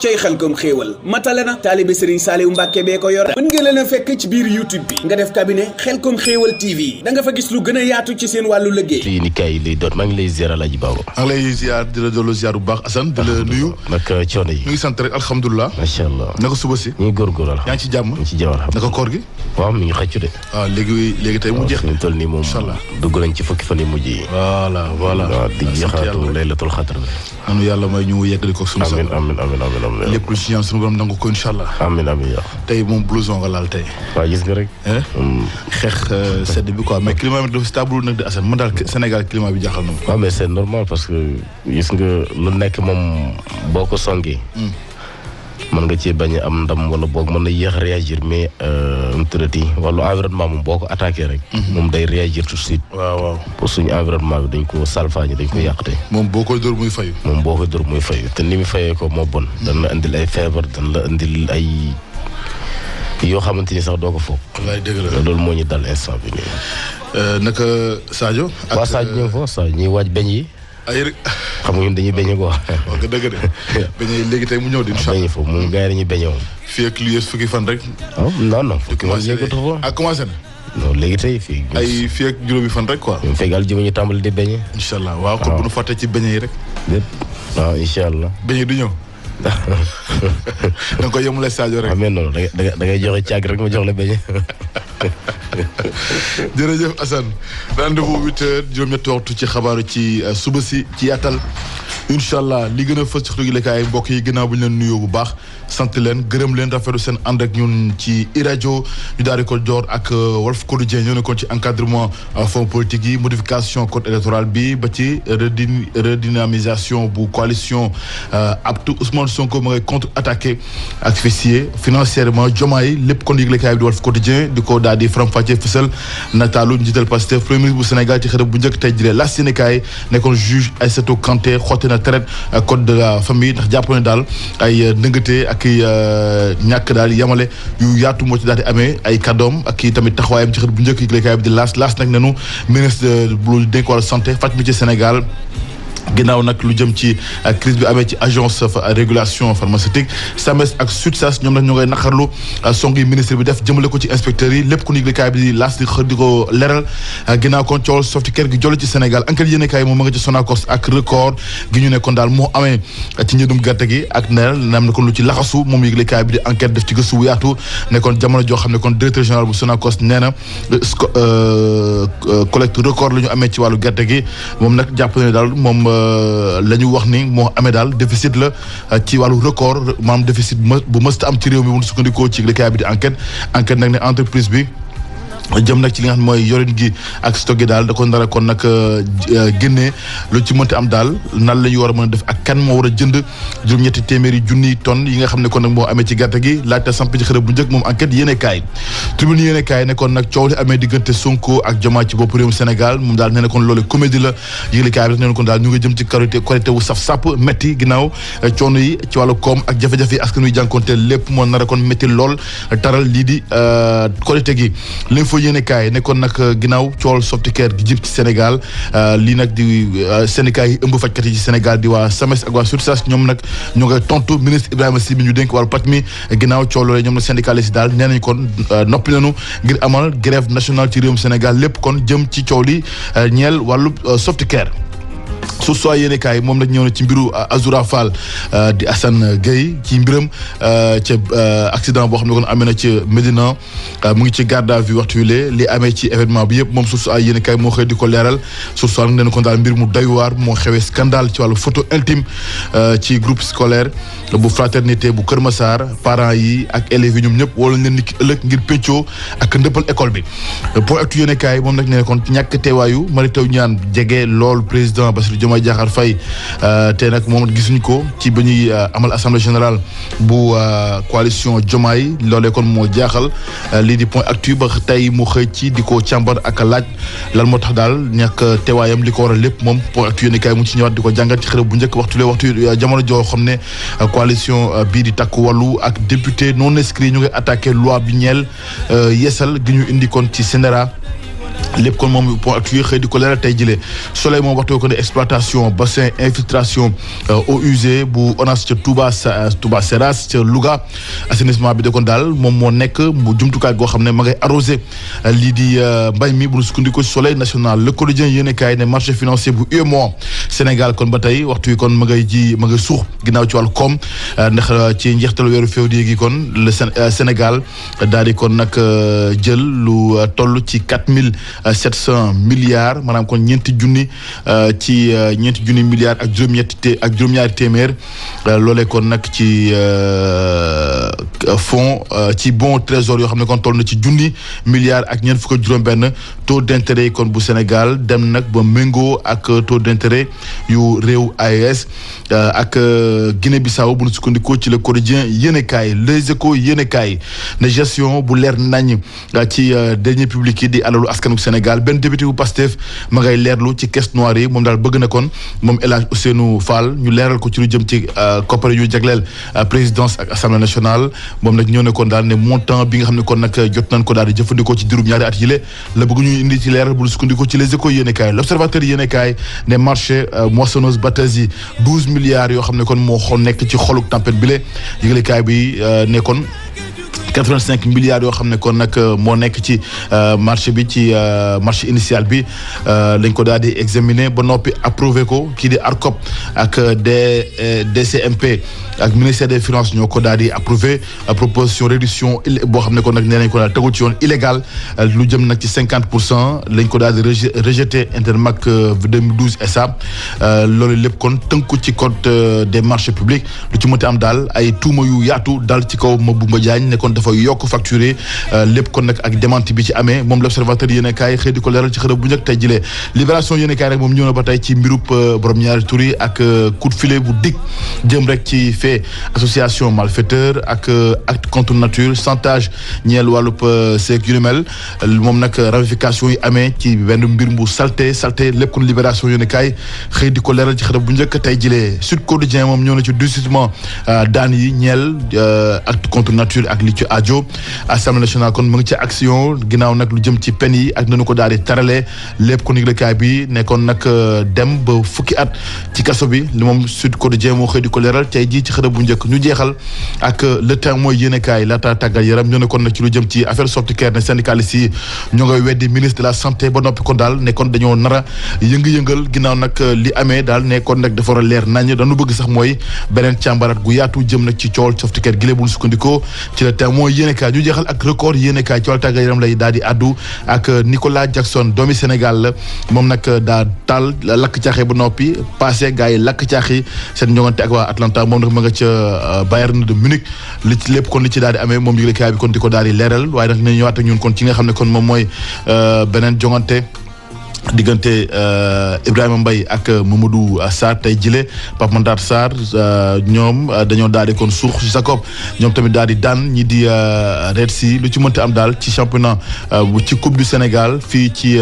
cey Xelcom xéewal matale na taalibe Serigne Saliou Mbàkke bee ko yor mën ngeen leen a fekk ci biir YouTube bi nga def cabinet Xelcom xéewal TV da nga fa gis lu gën a yaatu ci seen wàllu liggéey fii ni kay lay doon maa ngi lay ziar Alaaji Baba maa ngi lay ziar di la doolu ziar bu baax Assane di la nuyu nag coono yi ñu ngi sant rek alhamdulilah macha allah naka suba si ñu ngi góorgóorlu yaa ngi ci jàmm ñu ci jàmm naka koor gi waaw mi ngi xëccu de waaw léegi tey mu jeex ñu toll nii moom dugg nañ ci fukki fan yi mujj yi voilà di jeexaatu laylatul xadr anu yàlla may ñu yeggali ko suñu amiin amiin lépp lu ci ñaan suñu borom nangu ko incha allah amiin yaa tey moom blouson nga laal tey waaw gis nga rek xeex sedd bi quoi mais climat bi dafa stable nag di Assane man daal Sénégal climat bi jaaxal na ma waaw mais c'est normal parce que gis nga lu nekk moom boo ko songee mën nga cee bañ a am ndam wala boog mën na yéex réagir mais tërati wàllu environnement moom boo ko attaqué rek moom day réagir tout de suite waaw pour suñu environnement bi dañ ko salfaañi dañ ko yàqte moom boo koy dóor muy fayu te ni mu fayee ko moo bon dana la indil ay feebar dana la indil ay yoo xamante ni sax doo ko foog wallaay dëgg la loolu moo ñu dal instant bi nii naka Sadio waaw Sadio ñëw foofu Sadio ñuy waaj beñ yi ay xam nga ñun dañuy beñe quoi. waaw nga dëgg de beñe léegi tey mu ñëw di incha allah beñe foofu moom gars yi dañuy beñe moom. fii ak lu yées fukki fan rek. non fukki fan yëngatu fa. commencé na. non léegi tey fii. ay fii ak juróomi fan rek quoi. ñun fegal ji ñu tàmbali di beñe. incha allah waaw kon bu nu fàtte ci beñe yi rek. lépp waaw incha allah. beñe du ñëw. da nga koy yemale Sadio rek. mais non da ngay joxe caag rek ma jox la beñe. jërëjëf Assane rendez-vous 8h juróom-ñetti waxtu ci xabaaru ci suba si ci yaatal incha allah li gën a fës ci xëtu gi mbokk yi gannaaw bu ñu leen nuyoo bu baax sant leen gërëm leen rafetlu seen ànd ak ñun ci iRadio ñu daal di ko door ak Walf Quotidien ñoo nekkoon ci encadrement fonds politique yi modification code électoral bi ba ci redynamisation bu coalition aptu Ousmane Sonko ma ngay contre-attaqué ak fessier financièrement Diomaye lépp kon yëglekaay bi di Walf Quotidien di ko daal di faram-fàccee fësal nataalu njiital Pastef premier ministre bu Sénégal ci xërëb bu njëkk tey jëlee la Sénégal nekkoon juge Aïssatou Kanté xotti na traite code de la famille ndax jàpp ne daal ay ndëngate ak ñàkk daal yamale yu yaatu moo ci daal di amee ay kàddoom ak i tamit taxawaayam ci xërëb bu njëkk yëglekaay bi di laas nag nenu ministre bu dénk wàllu santé faj mi ci Sénégal ginnaaw nag lu jëm ci crise bi amee ci agence régulation pharmaceutique SAMES ak SUTSAS ñoom nag ñoo ngay naqarlu song yi ministre bi def jëmale ko ci inspecteurs yi lépp ku yëglekaay bi di laas di xër di ko leral ginnaaw kon coowal Softcare gi jolli ci Sénégal enquête yéenekaay moom ma nga ci Sonacos ak record gi ñu nekkoon daal moo amee ci njëndum gerte gi ak neel nam ne kon lu ci laxasu moom yëglekaay bi di enquête def ci gëstu wu yaatu nekkoon jamono joo xam ne kon directeur général bu Sonacos nee na collecte record la ñu amee ci wàllu gerte gi moom nag jàpp ne daal moom la ñu wax ni moo amee daal déficit la ci wàllu record maanaam déficit bu mësta am ci réew mi bu ñu sukkandikoo ci yëglekaay bi di enquête nag ne entreprise bi jëm nag ci li nga xam ne mooy yorin gi ak stock gi daal da ko nar a kon nag génnee lu ci mënti am daal nan la ñu war a mën a def ak kan moo war a jënd juróom-ñetti téeméeri junniy tonnes yi nga xam ne kon nag moo amee ci gerte gi laajte samp ci xërëb bu njëkk moom enquête yéenekaay tribune yéenekaay ne kon nag coow li amee diggante Sonko ak Diomaye ci bopp réewum Sénégal moom daal nee na kon loolu comédie la yëglekaay bi nee na kon daal ñu ngi jëm ci korité wu saf sàpp métti ginnaaw coono yi ci wàllu koom ak jafe-jafe yi askan wi jànkonteel lépp moo nar a kon métti lool taral lii di korité gi yéenekaay nekkoon nag ginnaaw coowal Softcare gi jib ci Sénégal lii nag di syndicat yi ëmb fajkat yi ci Sénégal di waa SAMES ak waa SUTSAS ñoom nag ñoo ngay tontu ministre Ibrahima Sy mi ñu dénk wàllu paj mi ginnaaw coow loolee ñoom nag syndicaliste yi daal nee nañ kon noppi nañu ngir amal grève nationale ci réewum Sénégal lépp kon jëm ci coow li ñeel wàllu Softcare su soo yéenekaay moom nag ñëw na ci mbiru Azoura Fall di Assane Gueye ci mbiram ca accident boo xam ne kon amee na ci Médina mu ngi ci garde à vue waxtu wi li amee ci événement bi yëpp moom su soo yéenekaay moo xëy di ko leeral su soo nag nee na kon daal mbir mu doy waar moo xewee scandale ci wàllu photo intime ci groupe scolaire bu fraternité bu Kër Massar parents yi ak élèves yi ñoom ñëpp wala leen ni ki ëllëg ngir péccoo ak ndëppal école bi pour actu yéenekaay moom nag nee na kon ñàkk teewaayu Mary Teuw Niane jege lool président Bassirou Diomaye Diakhar Faye te nag moom gisuñ ko ci ba ñuy amal assemblée générale bu coalition Diomaye loolee kon moo jaaxal lii di point actu ba tey mu xëy ci di ko càmbar ak laaj lan moo tax daal ñàkk teewaayam li ko waral lépp moom point actu yéen kaay mu ci ñëwaat di ko jàngat ci xërëb bu njëkk waxtu jamono joo xam ne coalition bii di takku wàllu ak député non inscrit ñu ngi attaqué loi bi ñeel yeesal gi ñu indi kon ci Sénéra lépp kon moom point actu xëy di ko leeral tey jëlee Soleil moom waxtu ko ne exploitation bassin infiltration eaux usées bu ONAS ca Touba Seras ca Louga assainissement bi de kon daal moom moo nekk mu jumtukaay goo xam ne ma ngay arrosé lii di mbay mi bu nu sukkandiku Soleil national Le Quotidien yéene kaay ne marché financier bu UEMOA Sénégal kon ba tey waxtu wi kon ma ngay suux ginnaaw ci wàllu koom ndax ci njeextalu weeru février gi kon le Sénégal daal di kon nag jël lu toll ci 4700 milliards maanaam kon ñeenti junni milliards ak juróom-ñaari téeméer loolee kon nag ci fonds ci bon trésor yoo xam ne kon toll na ci junni milliards ak ñeent fukk ak juróom-benn taux d'intérêt yi kon bu Sénégal dem nag ba méngoo ak taux d'intérêt yu réew AES ak Guinée-Bissau bu nu sukkandikoo ci le Quotidien yéenekaay Les Échos yéenekaay ne gestion bu leer nañ ci dernier public yi di alalu askanu Sénégal benn député bu Pastef ma ngay leerlu ci caisse noire yi moom daal bëgg na kon moom El Hadj Ousseynou Fall ñu leeral ko ci lu jëm ci koppar yu jagleel présidence ak assemblée nationale moom nag ñëw ne kon daal ne montant bi nga xam ne kon nag jot nañ ko daal di jëfandikoo ci diirum ñaari at yile la bëgg ñu indi ci leeral bu sukkandikoo ci Les Échos yéenekaay L'Observateur yéenekaay ne marché moissonneuse batteuse yi 12 milliards yoo xam ne kon moo nekk ci xoluk tempête bi le yëglekaay bi ne kon 85 milliards yoo xam ne kon nag moo nekk ci marché bi ci marché initial bi lañ ko daal di examiner ba noppi approuvé ko kii di ARCOP ak DCMP ak ministère des finances ñoo ko daal di approuvé proposition réduction boo xam ne kon nag nee nañ ko daal tegul ci yoon illégal lu jëm nag ci 50% lañ ko daal di rejeté Intermac 2012 SA loolu lépp kon tënku ci code des marchés publics lu ci mënti am daal ay tuuma yu yaatu dal ci kaw Mabouba Diagne ne kon dafa yokk facturé lépp kon nag ak démenti bi ci amee moom L'Observateur yéene kaay xëy di ko leeral ci xërëb bu njëkk tey jilee Libération yéene kaay rek moom ñëw na ba tey ci mbirub borom ñaari tur yi ak coup de filet bu dig jëm rek ci fait association malfaiteur ak acte contre nature chantage ñeel wàllub seeg yu ni mel moom nag ramification yi amee ci benn mbir bu salté lépp kon Libération yéene kaay xëy di ko leeral ci xërëb bu njëkk tey jilee Sud Quotidien moom ñëw na ci durcissement daan yi ñeel acte contre nature ak li ci aajo Assemblée nationale kon mu ngi ci action ginnaaw nag lu jëm ci pen yi ak nañu ko daal di taralee lépp kon yëglekaay bi nekkoon nag dem ba fukki at ci kaso bi li moom Sud Quotidien moo xëy di ko leeral tey jii ci xërëb bu njëkk ñu jeexal ak Le Temps mooy yéenekaay laata tàggal yaram ñoo ne kon nag ci lu jëm ci affaire Softcare ne syndicalistes yi ñoo ngay weddi ministre de la santé ba noppi kon daal ne kon dañoo nara yëngal ginnaaw nag li amee daal ne kon nag dafa war a leer nañ dañu bëgg sax mooy beneen càmbaraat gu yaatu jëm nag ci coowal Softcare gi bu ñu sukkandikoo ci Le Temps mooy yéenekaay ñu jeexal ak Record yéenekaay ci wàllu tàggat yaram lay daal di addu ak Nicolas Jackson doomi Sénégal la moom nag daa taal lakk caaxi ba noppi passé gars yi lakk caaxi seen ñoŋante ak waa Atlanta moom nag ma nga ca Bayern de Munich li ci lépp kon li ci daal di amee moom yëglekaay bi kon di ko daal di leeral waaye nag nañ ñëwaat ak ñun kon ci nga xam ne kon moom mooy beneen joŋante diggante Ibrahima Mbaye ak Mamadou Sarr tey jile Pape Matar Sarr ñoom dañoo daal di kon suux ci Jacob ñoom tamit daal di daan ñi di Red Sea lu ci mënti am daal ci championnat bu ci coupe du Sénégal fii ci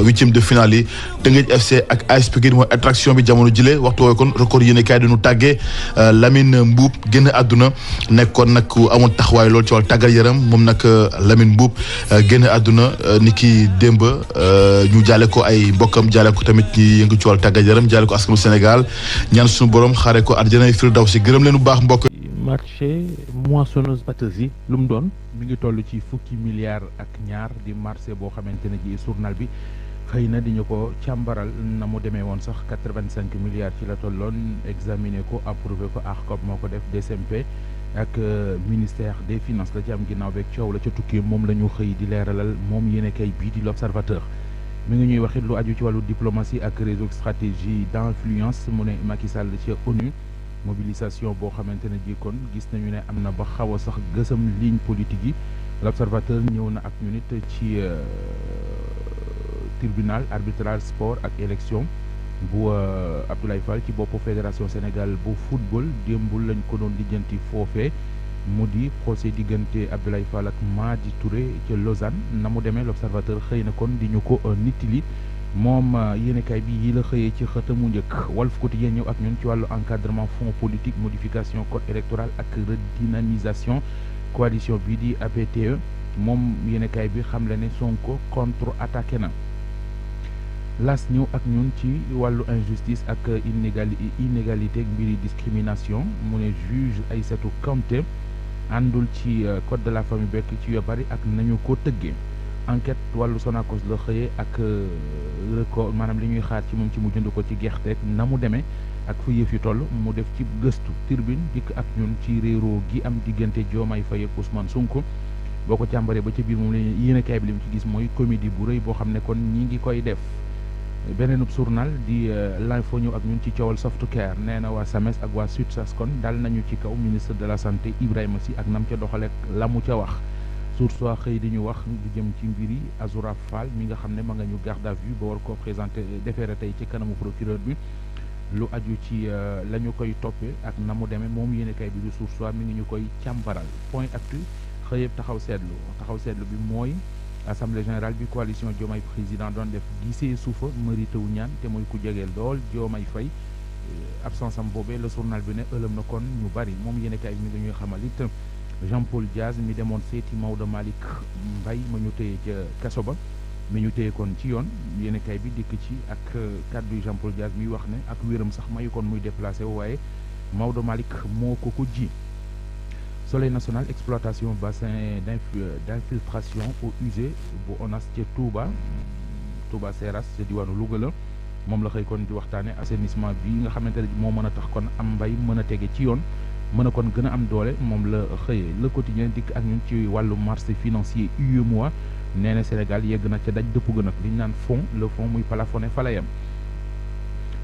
huitième de finale yi Teungueth FC ak AS Pikine mooy attraction bi jamono jile waxtu woowu kon Record yéene kaay dañu tàggee Lamine Mbuub génn àdduna nekkoon nag ku amoon taxawaay loolu ci wàllu tàggat yaram moom nag Lamine Mbuub génn àdduna ni ki démb ñu jaale ko ay mbokkam jaale ko tamit ñi yëngu ci wàllu tàggat yaram jaale ko askanu Sénégal ñaan suñu borom xaare ko àjjana firdawsi gërëm leen bu baax mbokk. marché moissonneuse batteuse yi lu mu doon mi ngi toll ci fukki milliards ak ñaar di marché boo xamante ne ji journal bi xëy na di ñu ko càmbaral na mu demee woon sax 85 milliards ci la tolloon examiner ko approuvé ko ARCOP moo ko def DCMP ak ministère des finances la ci am ginnaaw beeg coow la ca tukki moom la ñu xëy di leeralal moom yéene kay bii di L'Observateur mi ngi ñuy waxit lu aju ci wàllu diplomatie ak réseau stratégie d'influence mu ne Macky Sall ci ONU mobilisation boo xamante ne ji kon gis nañu ne am na ba xaw a sax gësam ligne politique yi L'Observateur ñëw na ak ñu nit ci tribunal arbitral sport ak élection bu Abdoulaye Fall ci boppu fédération Sénégal bu football démbul lañ ko doon lijjanti foofee mu di procès diggante Abdoulaye Fall ak Madi Touré ca Lausanne na mu demee L'Observateur xëy na kon di ñu ko nittali moom yéenekaay bi yi la xëyee ci xëtamu njëkk Walf Quotidien ñëw ak ñun ci wàllu encadrement fonds politique modification code électoral ak redynamisation coalition bii di APTE moom yéenekaay bi xam le ne Sonko contre attaqué na. las ñëw ak ñun ci wàllu injustice ak inégalité mbiri discrimination mu ne juge Aïssatou Kanté àndul ci code de la famille bekk ci yu bari ak nañu ko tëggee enquête wàllu Sonacos la xëyee ak record maanaam li ñuy xaar ci moom ci mu jënd ko ci gerteeg na mu demee ak fu yëf yi toll mu def ci gëstu Tribune dikk ak ñun ci réeroo gi am diggante Diomaye Faye ak Ousmane Sonko boo ko càmbaree ba ca biir moom la yéenekaay bi li mu ci gis mooy comédie bu rëy boo xam ne kon ñi ngi koy def. beneenub journal di l'info ñëw ak ñun ci coowal Softcare nee na waa SAMES ak waa SUTSAS kon dal nañu ci kaw ministre de la santé Ibrahima Sy ak nam ca doxaleek la mu ca wax source waa xëy di ñu wax lu jëm ci mbiri Azoura Fall mi nga xam ne ma nga ñu garde à vue ba war koo présenté déféré tey ci kanamu procureur bi lu aju ci la ñu koy toppee ak na mu demee moom yéenekaay bi du source waa mi ngi ñu koy càmbaral point actu xëyëb taxaw seetlu bi mooy assemblée générale bi coalition Diomaye président doon def gisee suufa mérité wu ñaan te mooy ku jegeel lool Diomaye Faye absence am boobee le journal bi ne ëlëm na kon ñu bari moom yéenekaay bi mi ngi ñuy xamal it Jean-Paul Diaz mi demoon seeti Maodo Malick Mbaye ma ñu téye ca kaso ba mi ñu téye kon ci yoon yéenekaay bi dikk ci ak kàddu Jean-Paul Diaz mi wax ne ak wéram sax mayu kon muy déplacé wu waaye Maodo Malick moo ko ji Soleil national exploitation bassin d'infiltration eaux usées bu ONAS ca Touba Seras ca diwaanu Louga la moom la xëy kon di waxtaane assainissement bi nga xamante ne moo mën a tax kon am mbay mën a tege ci yoon mën a kon gën a am doole moom la xëyee Le Quotidien dikk ak ñun ci wàllu marché financier UEMOA nee na Sénégal yegg na ca daj dëpp gën ak li ñu naan le fonds muy plafonné fa la yem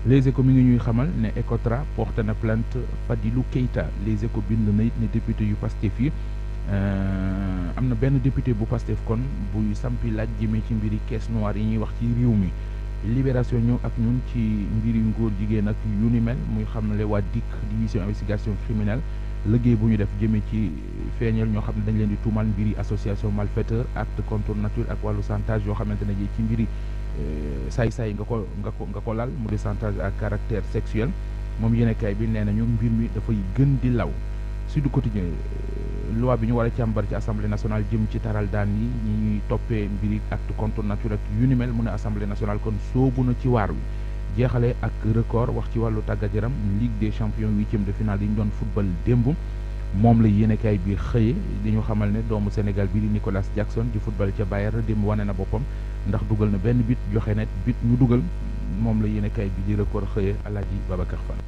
Les Échos mi ngi ñuy xamal ne Ecotra porté na plainte Fadilou Keita Les Échos bind na it ne député yu Pastef yi am na benn député bu Pastef kon buy sampi laaj jëmee ci mbiri caisse noire yi ñuy wax ci réew mi Libération ñëw ak ñun ci mbiri ngóor jigéen ak yu ni mel muy xamale waa DIC division investigation criminelle liggéey bu ñu def jëmee ci feeñal ñoo xam ne dañ leen di tuumal mbiri association malfaiteur acte contre nature ak wàllu chantage yoo xamante ne ji ci mbiri saay-saay nga ko lal mu di chantage à caractère sexuel moom yéenekaay bi nee nañu mbir mi dafay gën di law Sud Quotidien loi bi ñu war a càmbar ci assemblée nationale jëm ci taral daan yi ñi ñuy toppee mbiri acte contre nature ak yu ni mel mu ne assemblée nationale kon soobu na ci waar wi jeexale ak record wax ci wàllu tàggat yaram Ligue des champions huitième de finale yi ñu doon football démb moom la yéenekaay bi xëye di ñu xamal ne doomu Sénégal bi di Nicolas Jackson di football ca Bayern démb wane na boppam ndax dugal na benn bit joxe net bit ñu dugal moom la yéenekaay bi di record xëye Alaaji Babacar Fall.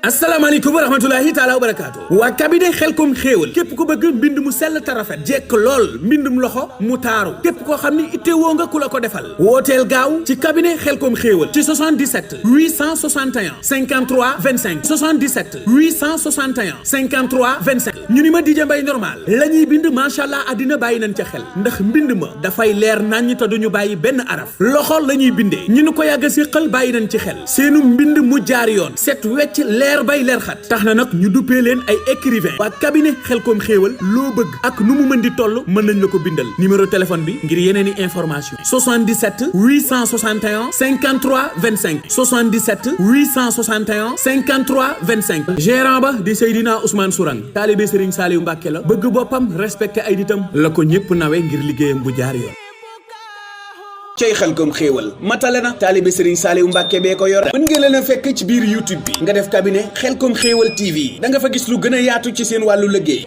asalaamaaleykum wa rahmatulahi taala wa barakaatu waa cabinet xelkom xéewal képp ku bëgg mbind mu sell te rafet jekk lool mbindum loxo mu taaru képp koo xam ni ittewoo nga ku la ko defal wooteel gaaw ci cabinet xelkom xéewal ci 77 861 53 25 77 861 53 25 ñu ni ma DJ Mbaye normal la ñuy bind macha allah àddina bàyyi nañ ca xel ndax mbind ma dafay leer naññ te duñu bàyyi benn araf loxo la ñuy bindee ñu ni ko yàgg a siqal bàyyi nañ ci xel seenu mbind mu jaar yoon set wecc leer bay leer xat tax na nag ñu duppee leen ay écrivain waa cabinet xelkom xéewal loo bëgg ak nu mu mën di toll mën nañ la ko bindal numéro téléphone bi ngir yeneen i information 77 861 53 25 77 861 53 25 gérant ba di Seydina Ousmane Sourang taalibe Serigne Saliou Mbacké la bëgg boppam respecté ay ditam la ko ñëpp nawe ngir liggéeyam bu jaar yoon cey xelkom xéewal matale na taalibe Serigne Saliou Mbacké bee ko yor mën ngeen leen a fekk ci biir YouTube bi nga def cabinet xelkom xéewal TV da nga fa gis lu gën a yaatu ci seen wàllu liggéey